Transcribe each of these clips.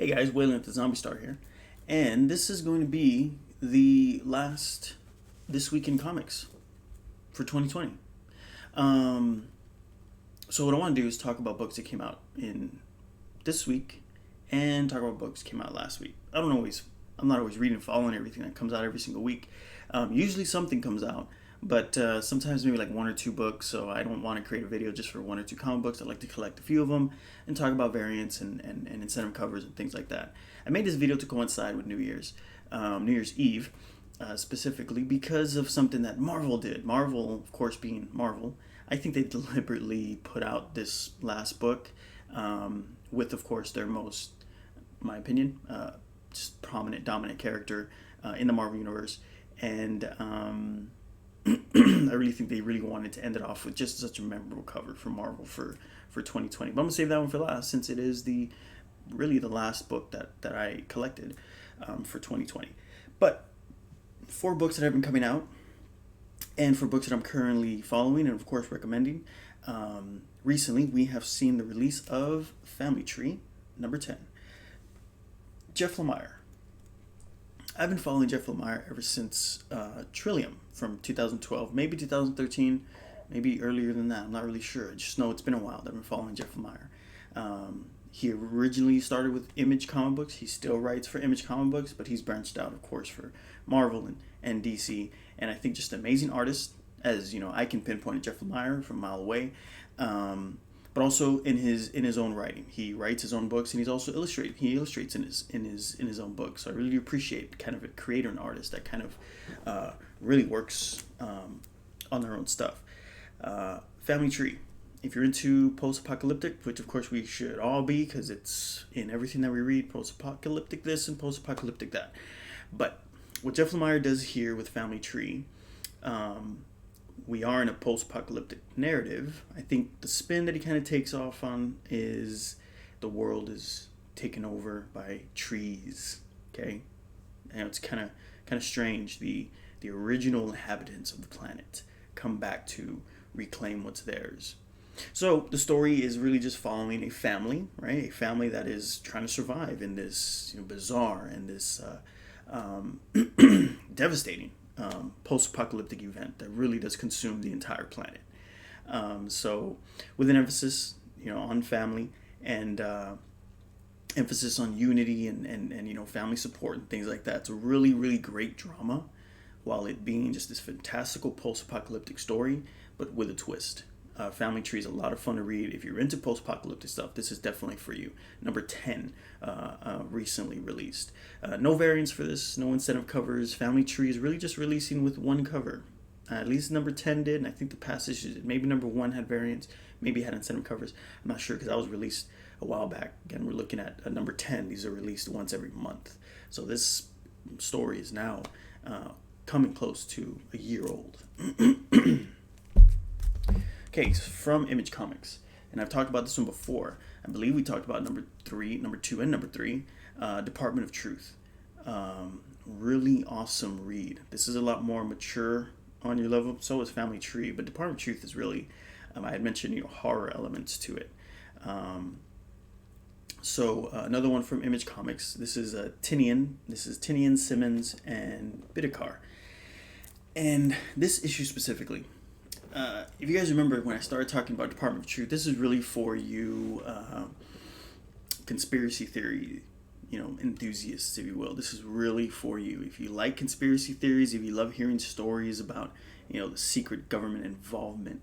Hey guys, Waylon at the Zombie Star here, and this is going to be the last This Week in Comics for 2020. Um, so what I want to do is talk about books that came out in this week, and talk about books that came out last week. I'm not always reading and following everything that comes out every single week. Usually something comes out, but sometimes maybe like one or two books. So I don't want to create a video just for one or two comic books. I like to collect a few of them and talk about variants and incentive covers and things like that. I made this video to coincide with New Year's Eve, specifically because of something that Marvel did. Marvel, of course, being Marvel, I think they deliberately put out this last book with, of course, their most, my opinion, just prominent, dominant character in the Marvel universe, and I really think they really wanted to end it off with just such a memorable cover for Marvel for 2020. But I'm gonna save that one for last, since it is really the last book that I collected for 2020. But for books that have been coming out, and for books that I'm currently following and of course recommending, recently we have seen the release of Family Tree number 10. Jeff Lemire. I've been following Jeff Lemire ever since Trillium from 2012, maybe 2013, maybe earlier than that. I'm not really sure. I just know it's been a while that I've been following Jeff Lemire. He originally started with Image comic books. He still writes for Image comic books, but he's branched out, of course, for Marvel and DC. And I think just an amazing artist. As you know, I can pinpoint Jeff Lemire from a mile away. But also in his own writing, he writes his own books, and he's also illustrated. He illustrates in his own books. So I really appreciate kind of a creator and artist that kind of really works on their own stuff. Family Tree. If you're into post-apocalyptic, which of course we should all be, because it's in everything that we read, post-apocalyptic this and post-apocalyptic that. But what Jeff Lemire does here with Family Tree, we are in a post-apocalyptic narrative. I think the spin that he kind of takes off on is the world is taken over by trees. Okay, and it's kind of strange. The original inhabitants of the planet come back to reclaim what's theirs. So the story is really just following a family, right? A family that is trying to survive in this bizarre and this devastating post-apocalyptic event that really does consume the entire planet. So with an emphasis, on family and emphasis on unity and family support and things like that. It's a really, really great drama, while it being just this fantastical post-apocalyptic story, but with a twist. Family Tree is a lot of fun to read. If you're into post-apocalyptic stuff, this is definitely for you. Number 10, recently released. No variants for this, no incentive covers. Family Tree is really just releasing with one cover. At least number 10 did, and I think the past issues did. Maybe number 1 had variants, maybe had incentive covers. I'm not sure, because that was released a while back. Again, we're looking at number 10. These are released once every month. So this story is now coming close to a year old. Okay, from Image Comics, and I've talked about this one before. I believe we talked about number 2, and number 3, Department of Truth. Really awesome read. This is a lot more mature on your level. So is Family Tree, but Department of Truth is really, I had mentioned, horror elements to it. So another one from Image Comics. This is Tinian. This is Tinian, Simmons, and Bidikar. And this issue specifically. If you guys remember when I started talking about Department of Truth, this is really for you conspiracy theory, enthusiasts, if you will. This is really for you. If you like conspiracy theories, if you love hearing stories about, the secret government involvement,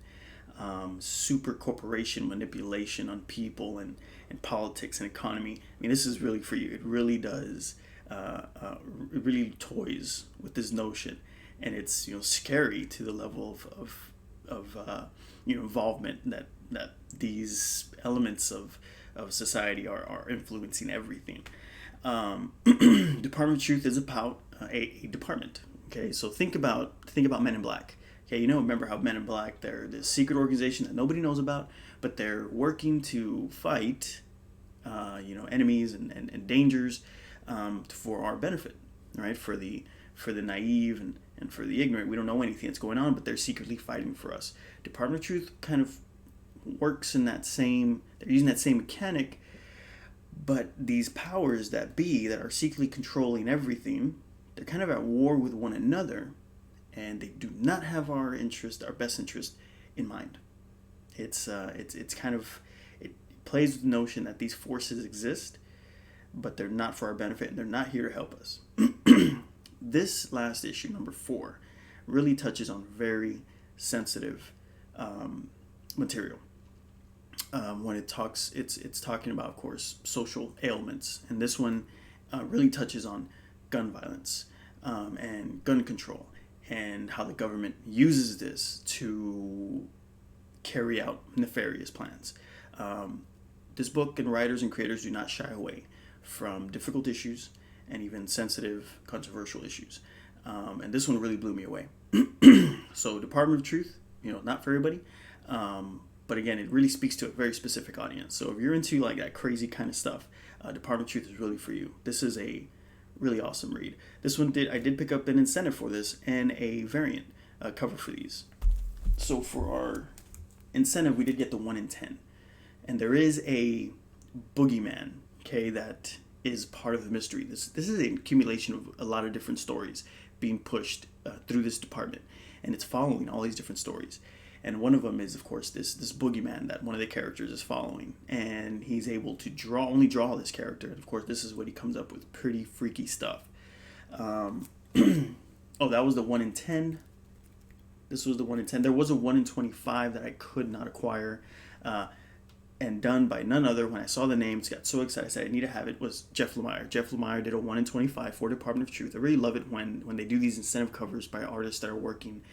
super corporation manipulation on people and politics and economy, this is really for you. It really does, it really toys with this notion. And it's, scary to the level of involvement that these elements of society are influencing everything. Department of Truth is about a department. Okay, so think about Men in Black. Okay, remember how Men in Black, they're this secret organization that nobody knows about, but they're working to fight enemies and dangers for our benefit, right? For the naive and for the ignorant. We don't know anything that's going on, but they're secretly fighting for us. Department of Truth kind of works in that same, they're using that same mechanic, But these powers that be that are secretly controlling everything, they're kind of at war with one another, and they do not have our interest, our best interest, in mind. It's kind of, it plays with the notion that these forces exist, but they're not for our benefit, and they're not here to help us. This last issue, number 4, really touches on very sensitive material. When it talks, it's talking about, of course, social ailments, and this one really touches on gun violence and gun control, and how the government uses this to carry out nefarious plans. This book and writers and creators do not shy away from difficult issues and even sensitive, controversial issues. And this one really blew me away. So Department of Truth, not for everybody. But again, it really speaks to a very specific audience. So if you're into like that crazy kind of stuff, Department of Truth is really for you. This is a really awesome read. This one I did pick up an incentive for this and a variant cover for these. So for our incentive, we did get the 1 in 10. And there is a boogeyman, okay, that is part of the mystery. This is an accumulation of a lot of different stories being pushed through this department, and it's following all these different stories. And one of them is, of course, this boogeyman that one of the characters is following, and he's able to only draw this character. And of course, this is what he comes up with: pretty freaky stuff. Oh, that was the 1 in 10. This was the 1 in 10. There was a 1 in 25 that I could not acquire. And done by none other. When I saw the names, got so excited, I said I need to have it, was Jeff Lemire. Jeff Lemire did a 1 in 25 for Department of Truth. I really love it when they do these incentive covers by artists that are working.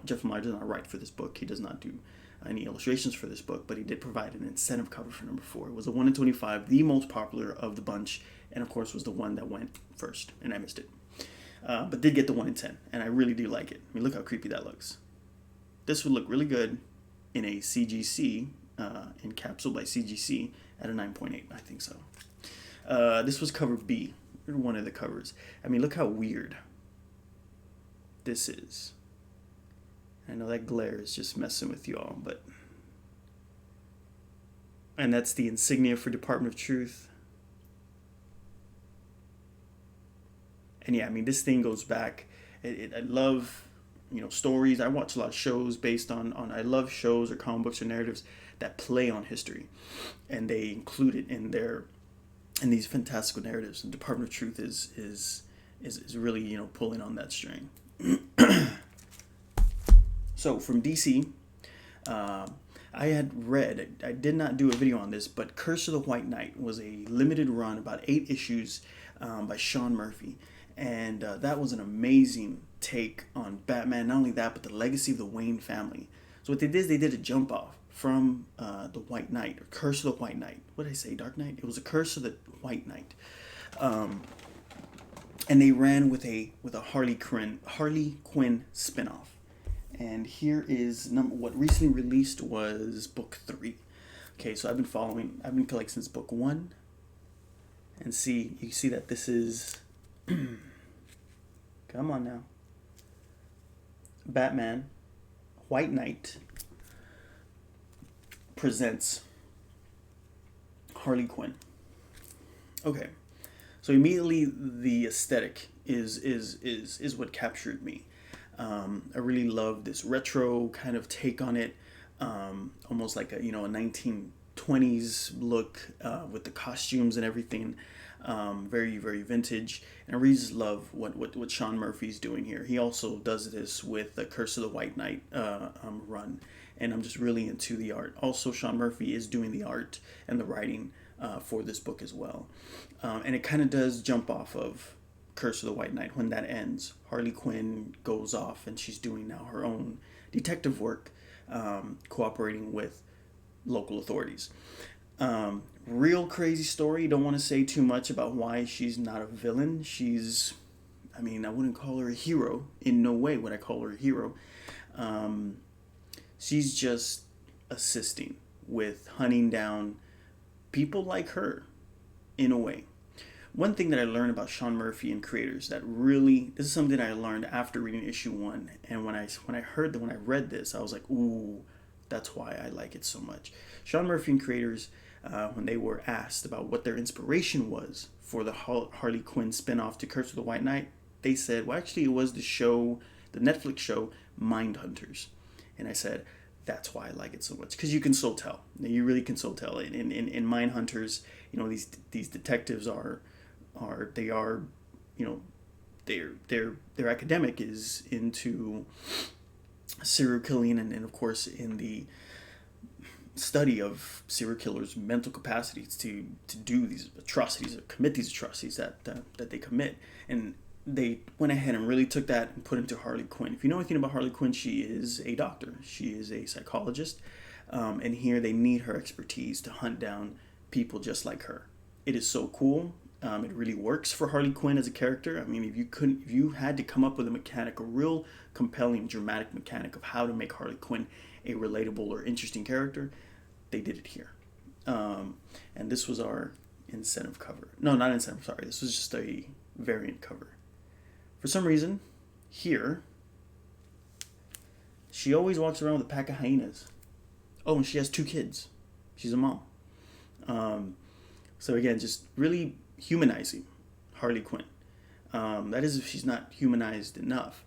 Jeff Lemire does not write for this book. He does not do any illustrations for this book, but he did provide an incentive cover for number 4. It was a 1 in 25, the most popular of the bunch, and of course was the one that went first, and I missed it. But did get the 1 in 10, and I really do like it. I mean, look how creepy that looks. This would look really good in a CGC, encapsulated by CGC at a 9.8, I think so. This was cover B, one of the covers. I mean, look how weird this is. I know that glare is just messing with y'all, but... And that's the insignia for Department of Truth. And yeah, I mean, this thing goes back. I love, stories. I watch a lot of shows based on I love shows or comic books or narratives that play on history, and they include it in these fantastical narratives. And Department of Truth is really pulling on that string. So from DC, I had read, I did not do a video on this, but Curse of the White Knight was a limited run, about 8 issues, by Sean Murphy, and that was an amazing take on Batman. Not only that, but the legacy of the Wayne family. So what they did is they did a jump off from the White Knight, or Curse of the White Knight. What did I say, Dark Knight? It was a Curse of the White Knight. And they ran with a Harley Quinn spinoff. And here is what recently released was book 3. Okay, so I've been collecting since book 1. And you see that this is, come on now, Batman, White Knight presents Harley Quinn. Okay, so immediately the aesthetic is what captured me. I really love this retro kind of take on it, almost like a 1920s look with the costumes and everything. Very, very vintage. And I really just love what Sean Murphy's doing here. He also does this with the Curse of the White Knight run. And I'm just really into the art. Also, Sean Murphy is doing the art and the writing for this book as well. And it kind of does jump off of Curse of the White Knight. When that ends, Harley Quinn goes off and she's doing now her own detective work, cooperating with local authorities. Real crazy story. Don't want to say too much about why she's not a villain. I wouldn't call her a hero. In no way would I call her a hero. She's just assisting with hunting down people like her, in a way. One thing that I learned about Sean Murphy and creators this is something I learned after reading issue 1. And when I read this, I was like, ooh, that's why I like it so much. Sean Murphy and creators, when they were asked about what their inspiration was for the Harley Quinn spinoff to Curse of the White Knight, they said, well, actually, it was the Netflix show Mindhunters. And I said, that's why I like it so much, because you can so tell. You really can so tell. In Mindhunters, these detectives are their academic is into serial killing, and of course in the study of serial killers' mental capacities to do these atrocities, or commit these atrocities that they commit. And they went ahead and really took that and put into Harley Quinn. If you know anything about Harley Quinn, she is a doctor. She is a psychologist. And here they need her expertise to hunt down people just like her. It is so cool. It really works for Harley Quinn as a character. I mean, if you had to come up with a real compelling, dramatic mechanic of how to make Harley Quinn a relatable or interesting character, they did it here. And this was our incentive cover. No, not incentive, sorry. This was just a variant cover. For some reason, here, she always walks around with a pack of hyenas. Oh, and she has 2 kids. She's a mom. So again, just really humanizing Harley Quinn. That is if she's not humanized enough.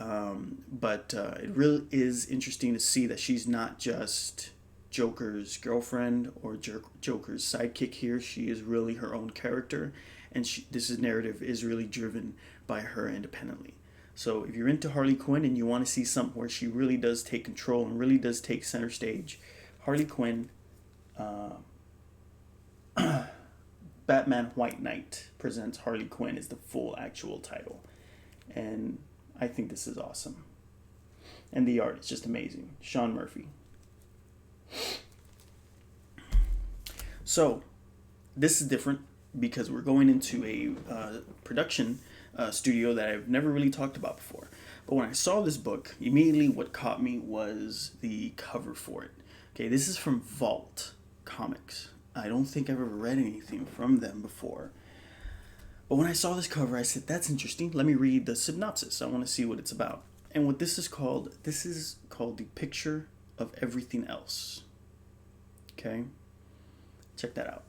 But it really is interesting to see that she's not just Joker's girlfriend or Joker's sidekick here. She is really her own character, and this narrative is really driven by her independently. So if you're into Harley Quinn and you want to see something where she really does take control and really does take center stage, Harley Quinn, Batman White Knight presents Harley Quinn is the full actual title. And I think this is awesome. And the art is just amazing. Sean Murphy. So, this is different because we're going into a production studio that I've never really talked about before. But when I saw this book, immediately what caught me was the cover for it. Okay, this is from Vault Comics. I don't think I've ever read anything from them before. But when I saw this cover, I said, that's interesting. Let me read the synopsis. I want to see what it's about. And what this is called The Picture of Everything Else. Okay? Check that out.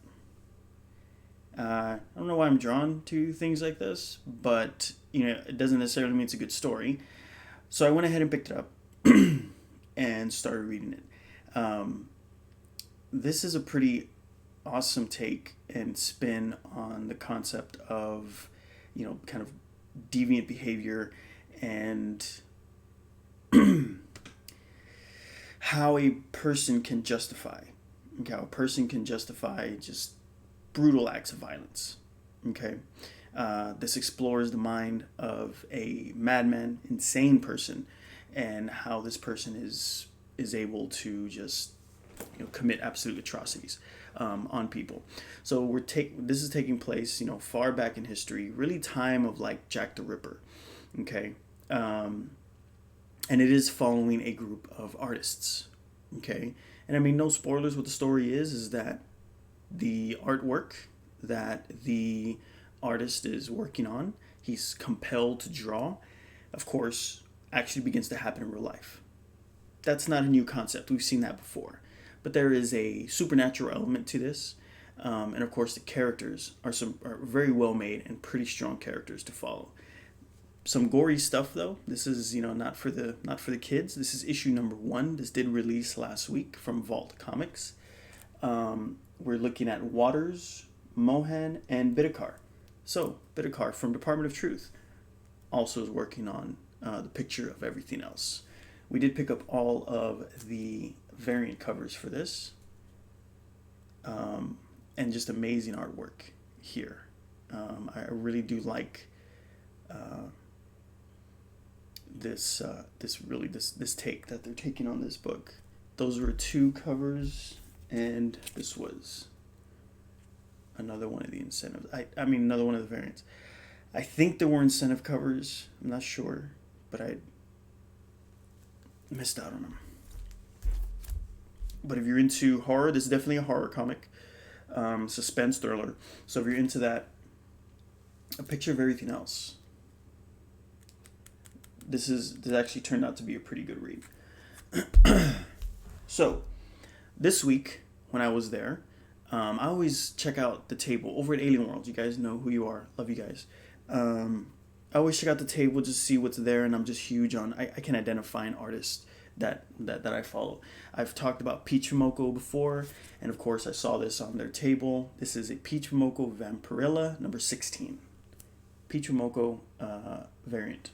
I don't know why I'm drawn to things like this, but it doesn't necessarily mean it's a good story. So I went ahead and picked it up and started reading it. This is a pretty awesome take and spin on the concept of, kind of deviant behavior and how a person can justify just brutal acts of violence. Okay, this explores the mind of a madman, insane person, and how this person is able to just commit absolute atrocities on people. So this is taking place far back in history, really time of like Jack the Ripper. Okay, and it is following a group of artists. Okay, and I mean, no spoilers. What the story is that the artwork that the artist is working on, he's compelled to draw, of course, actually begins to happen in real life. That's not a new concept. We've seen that before. But there is a supernatural element to this. And of course, the characters are very well made and pretty strong characters to follow. Some gory stuff though. This is not for the kids. This is issue number 1. This did release last week from Vault Comics. We're looking at Waters, Mohan, and Bidikar. So Bidikar from Department of Truth also is working on the Picture of Everything Else. We did pick up all of the variant covers for this, and just amazing artwork here. I really do like this take that they're taking on this book. Those were 2 covers, and this was another one of the incentives. Another one of the variants. I think there were incentive covers. I'm not sure, but I missed out on them. But if you're into horror, this is definitely a horror comic, suspense thriller. So if you're into that, A Picture of Everything Else. This actually turned out to be a pretty good read. So, this week when I was there, I always check out the table over at Alien World. You guys know who you are. Love you guys. I always check out the table just to see what's there, and I'm just huge on. I can identify an artist that I follow. I've talked about Peach Momoko before, and of course I saw this on their table. This is a Peach Momoko Vampirilla number 16. Peach Momoko variant.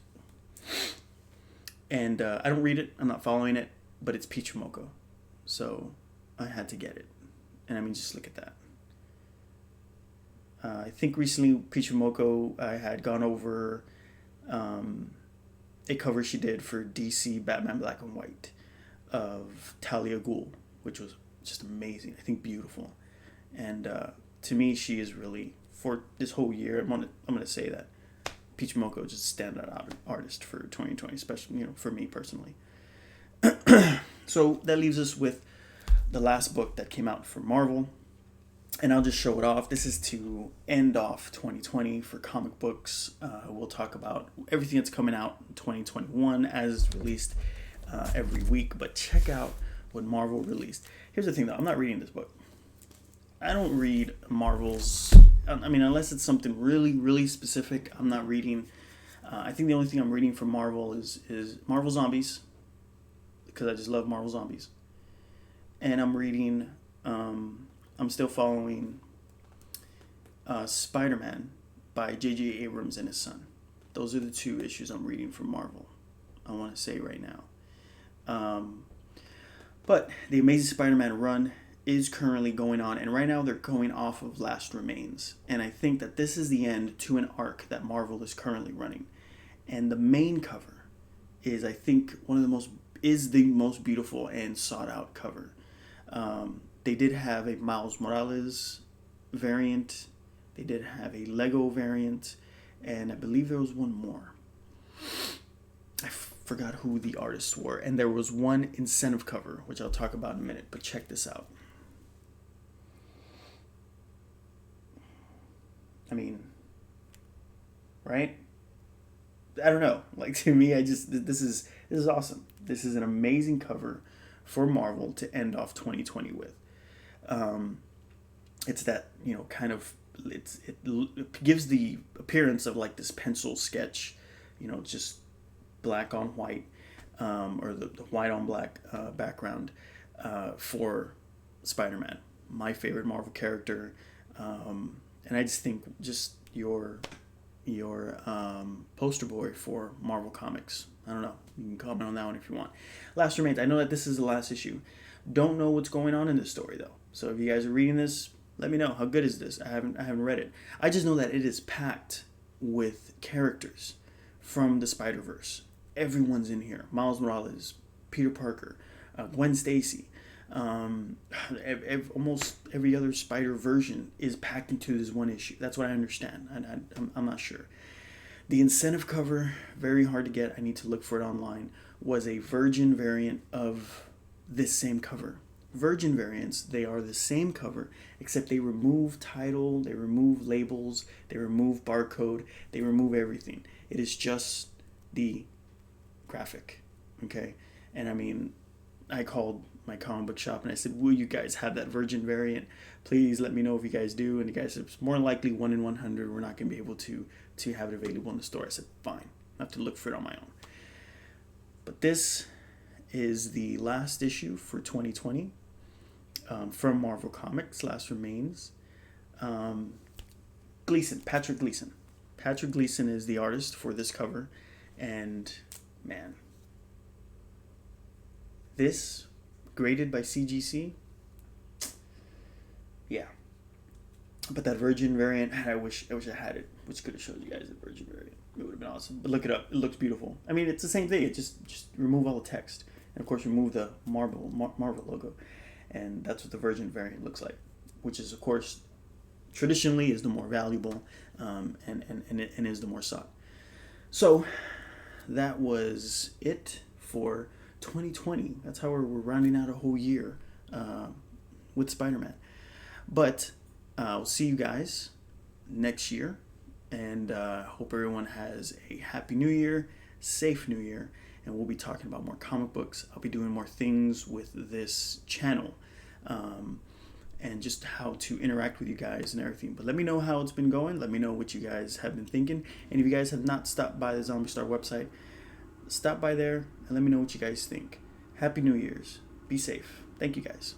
And I don't read it. I'm not following it, but it's Peach Momoko, so I had to get it. And I mean, just look at that. I think recently Peach Momoko, I had gone over a cover she did for DC Batman Black and White of Talia Ghul, which was just amazing. I think beautiful. And to me, she is really, for this whole year, I'm gonna say that Peach Momoko is just a standout artist for 2020, especially for me personally. So that leaves us with the last book that came out for Marvel. And I'll just show it off. This is to end off 2020 for comic books. We'll talk about everything that's coming out in 2021 as released every week. But check out what Marvel released. Here's the thing, though. I'm not reading this book. I don't read Marvel's... I mean, unless it's something really, really specific, I'm not reading. I think the only thing I'm reading from Marvel is Marvel Zombies, because I just love Marvel Zombies. And I'm reading... I'm still following Spider-Man by J.J. Abrams and his son. Those are the two issues I'm reading from Marvel, I want to say right now. But the Amazing Spider-Man run is currently going on, and right now they're going off of Last Remains. And I think that this is the end to an arc that Marvel is currently running. And the main cover is, I think, the most beautiful and sought out cover. They did have a Miles Morales variant. They did have a Lego variant. And I believe there was one more. I forgot who the artists were. And there was one incentive cover, which I'll talk about in a minute. But check this out. I mean, right? I don't know. Like, to me, this is awesome. This is an amazing cover for Marvel to end off 2020 with. It's that, kind of, it gives the appearance of like this pencil sketch, just black on white, or the white on black background for Spider-Man, my favorite Marvel character. And I just think just your poster boy for Marvel Comics. I don't know. You can comment on that one if you want. Last Remains. I know that this is the last issue. Don't know what's going on in this story though. So if you guys are reading this, let me know. How good is this? I haven't read it. I just know that it is packed with characters from the Spider-Verse. Everyone's in here. Miles Morales, Peter Parker, Gwen Stacy. Almost every other Spider version is packed into this one issue. That's what I understand. I'm not sure. The incentive cover, very hard to get. I need to look for it online. Was a Virgin variant of this same cover. Virgin variants, they are the same cover, except they remove title, they remove labels, they remove barcode, they remove everything. It is just the graphic, okay? And I mean, I called my comic book shop and I said, will you guys have that Virgin variant? Please let me know if you guys do. And the guy said, it's more than likely 1 in 100. We're not going to be able to have it available in the store. I said, fine. I have to look for it on my own. But this is the last issue for 2020 from Marvel Comics, Last Remains. Patrick Gleason. Patrick Gleason is the artist for this cover. And, man, this, graded by CGC, yeah. But that Virgin variant, I wish I had it, which could have showed you guys the Virgin variant. It would have been awesome. But look it up. It looks beautiful. I mean, it's the same thing. It just remove all the text. And, of course, remove the Marvel logo. And that's what the Virgin variant looks like, which is, of course, traditionally is the more valuable and is the more sought. So that was it for 2020. That's how we're rounding out a whole year with Spider-Man. But I'll see you guys next year, and hope everyone has a happy new year, safe new year, and we'll be talking about more comic books. I'll be doing more things with this channel, and just how to interact with you guys and everything. But let me know how it's been going. Let me know what you guys have been thinking. And if you guys have not stopped by the Zombie Star website, stop by there and let me know what you guys think. Happy New Year's. Be safe. Thank you guys.